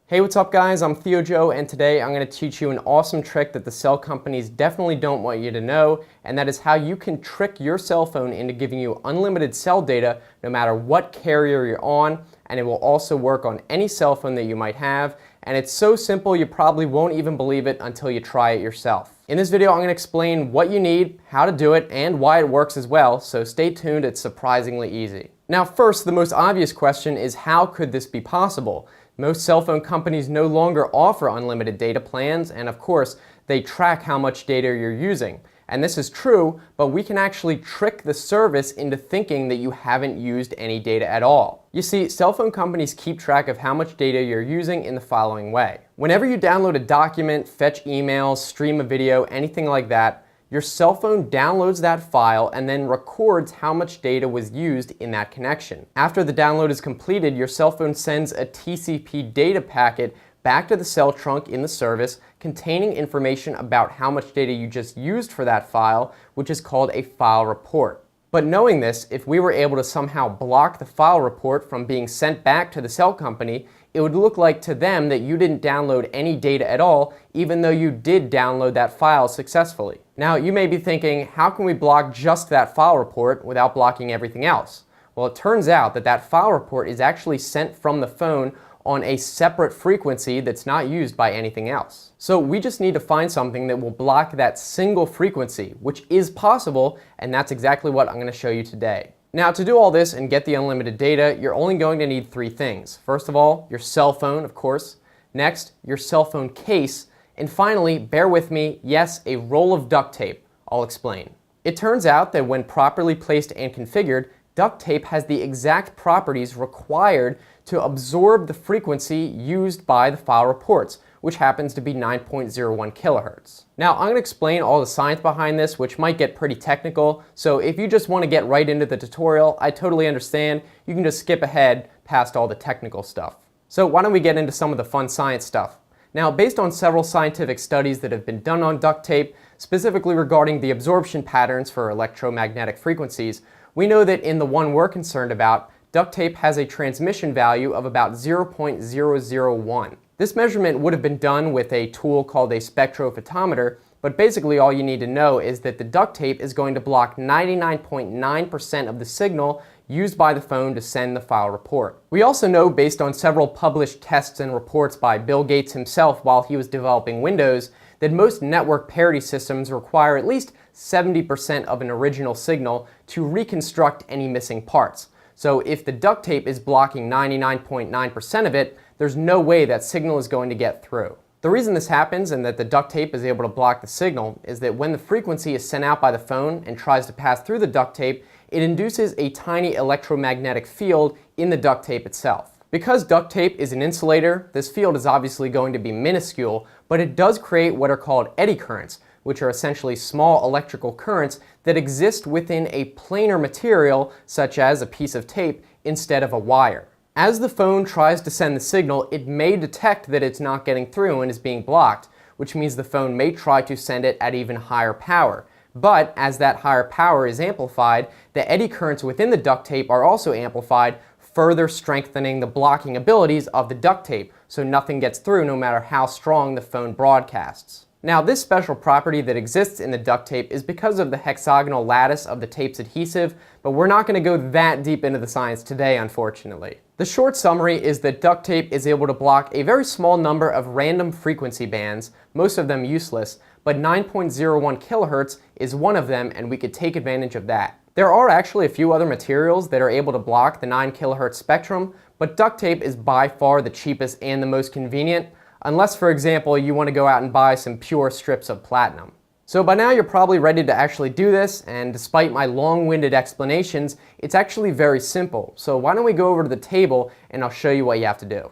Hey, what's up guys? I'm Theo Joe, and today I'm going to teach you an awesome trick that the cell companies definitely don't want you to know, and that is how you can trick your cell phone into giving you unlimited cell data no matter what carrier you're on, and it will also work on any cell phone that you might have, and it's so simple you probably won't even believe it until you try it yourself. In this video I'm going to explain what you need, how to do it, and why it works as well, so stay tuned, it's surprisingly easy. Now first, the most obvious question is how could this be possible? Most cell phone companies no longer offer unlimited data plans, and of course, they track how much data you're using. And this is true, but we can actually trick the service into thinking that you haven't used any data at all. You see, cell phone companies keep track of how much data you're using in the following way. Whenever you download a document, fetch emails, stream a video, anything like that, your cell phone downloads that file and then records how much data was used in that connection. After the download is completed, your cell phone sends a TCP data packet back to the cell trunk in the service containing information about how much data you just used for that file, which is called a file report. But knowing this, if we were able to somehow block the file report from being sent back to the cell company, it would look like to them that you didn't download any data at all, even though you did download that file successfully. Now, you may be thinking, how can we block just that file report without blocking everything else? Well, it turns out that that file report is actually sent from the phone on a separate frequency that's not used by anything else. So we just need to find something that will block that single frequency, which is possible, and that's exactly what I'm going to show you today. Now, to do all this and get the unlimited data, you're only going to need three things. First of all, your cell phone, of course. Next, your cell phone case. And finally, bear with me, yes, a roll of duct tape. I'll explain. It turns out that when properly placed and configured, duct tape has the exact properties required to absorb the frequency used by the file reports, which happens to be 9.01 kilohertz. Now, I'm going to explain all the science behind this, which might get pretty technical, so if you just want to get right into the tutorial, I totally understand. You can just skip ahead past all the technical stuff. So why don't we get into some of the fun science stuff? Now, based on several scientific studies that have been done on duct tape, specifically regarding the absorption patterns for electromagnetic frequencies, we know that in the one we're concerned about, duct tape has a transmission value of about 0.001. This measurement would have been done with a tool called a spectrophotometer, but basically all you need to know is that the duct tape is going to block 99.9% of the signal used by the phone to send the file report. We also know, based on several published tests and reports by Bill Gates himself while he was developing Windows, that most network parity systems require at least 70% of an original signal to reconstruct any missing parts. So if the duct tape is blocking 99.9% of it, there's no way that signal is going to get through. The reason this happens and that the duct tape is able to block the signal is that when the frequency is sent out by the phone and tries to pass through the duct tape, it induces a tiny electromagnetic field in the duct tape itself. Because duct tape is an insulator, this field is obviously going to be minuscule, but it does create what are called eddy currents, which are essentially small electrical currents that exist within a planar material, such as a piece of tape, instead of a wire. As the phone tries to send the signal, it may detect that it's not getting through and is being blocked, which means the phone may try to send it at even higher power. But as that higher power is amplified, the eddy currents within the duct tape are also amplified, further strengthening the blocking abilities of the duct tape, so nothing gets through no matter how strong the phone broadcasts. Now, this special property that exists in the duct tape is because of the hexagonal lattice of the tape's adhesive, but we're not going to go that deep into the science today, unfortunately. The short summary is that duct tape is able to block a very small number of random frequency bands, most of them useless, but 9.01 kilohertz is one of them, and we could take advantage of that. There are actually a few other materials that are able to block the 9 kilohertz spectrum, but duct tape is by far the cheapest and the most convenient, unless, for example, you want to go out and buy some pure strips of platinum. So by now you're probably ready to actually do this, and despite my long-winded explanations, it's actually very simple. So why don't we go over to the table and I'll show you what you have to do.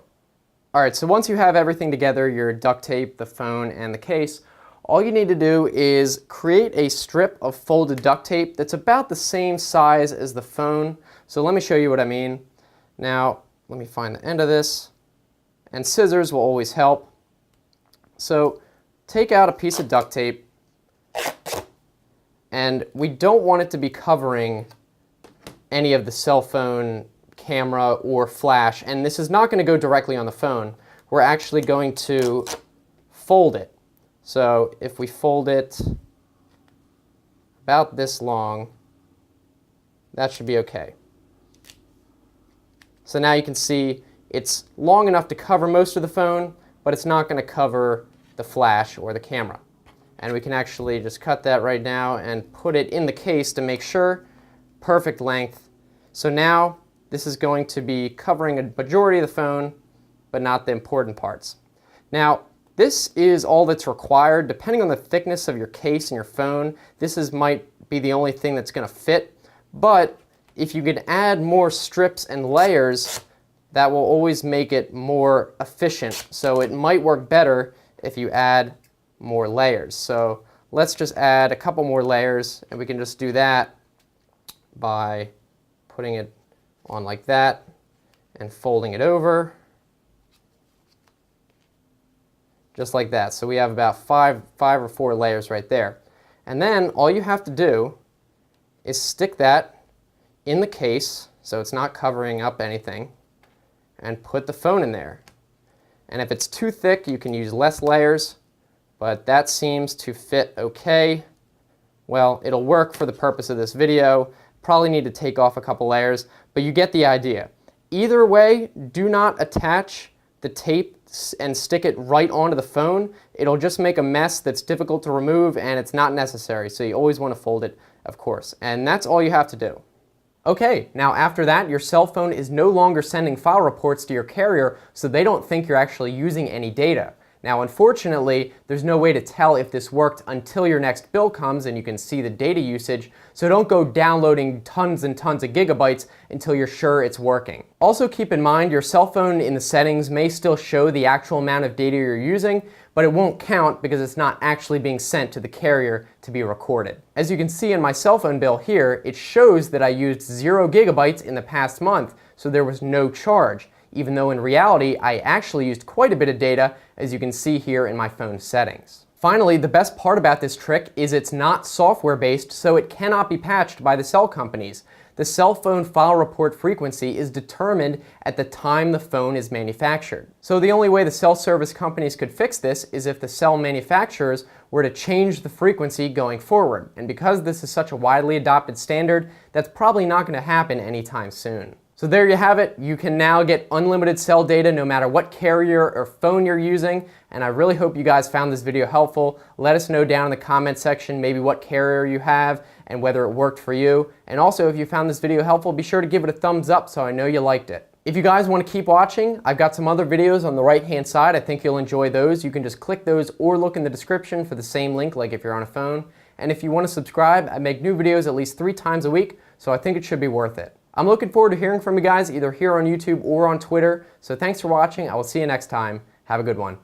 Alright, so once you have everything together, your duct tape, the phone, and the case, all you need to do is create a strip of folded duct tape that's about the same size as the phone. So let me show you what I mean. Now, let me find the end of this. And scissors will always help. So take out a piece of duct tape, and we don't want it to be covering any of the cell phone camera or flash, and this is not going to go directly on the phone. we're actually going to fold it. So if we fold it about this long, that should be okay. So now you can see it's long enough to cover most of the phone, but it's not going to cover the flash or the camera. And we can actually just cut that right now and put it in the case to make sure. Perfect length. So now this is going to be covering a majority of the phone, but not the important parts. Now, this is all that's required. Depending on the thickness of your case and your phone, might be the only thing that's going to fit. But if you could add more strips and layers, that will always make it more efficient. So it might work better if you add more layers. So let's just add a couple more layers, and we can just do that by putting it on like that and folding it over. Just like that. So we have about five or four layers right there. And then all you have to do is stick that in the case so it's not covering up anything, and put the phone in there. And if it's too thick, you can use less layers, but that seems to fit okay. Well, it'll work for the purpose of this video. Probably need to take off a couple layers, but you get the idea. Either way, do not attach the tape and stick it right onto the phone. It'll just make a mess that's difficult to remove, and it's not necessary. So you always want to fold it, of course. And that's all you have to do. Okay, now after that, your cell phone is no longer sending file reports to your carrier, so they don't think you're actually using any data. Now, unfortunately, there's no way to tell if this worked until your next bill comes and you can see the data usage, so don't go downloading tons and tons of gigabytes until you're sure it's working. Also keep in mind, your cell phone in the settings may still show the actual amount of data you're using, but it won't count because it's not actually being sent to the carrier to be recorded. As you can see in my cell phone bill here, it shows that I used 0 gigabytes in the past month, so there was no charge, even though in reality I actually used quite a bit of data, as you can see here in my phone settings. Finally, the best part about this trick is it's not software based, so it cannot be patched by the cell companies. The cell phone file report frequency is determined at the time the phone is manufactured. So the only way the cell service companies could fix this is if the cell manufacturers were to change the frequency going forward. And because this is such a widely adopted standard, that's probably not going to happen anytime soon. So there you have it. You can now get unlimited cell data no matter what carrier or phone you're using, and I really hope you guys found this video helpful. Let us know down in the comment section maybe what carrier you have and whether it worked for you. And also, if you found this video helpful, be sure to give it a thumbs up so I know you liked it. If you guys want to keep watching, I've got some other videos on the right-hand side. I think you'll enjoy those. You can just click those or look in the description for the same link, like if you're on a phone. And if you want to subscribe, I make new videos at least 3 times a week, so I think it should be worth it. I'm looking forward to hearing from you guys either here on YouTube or on Twitter. So thanks for watching. I will see you next time. Have a good one.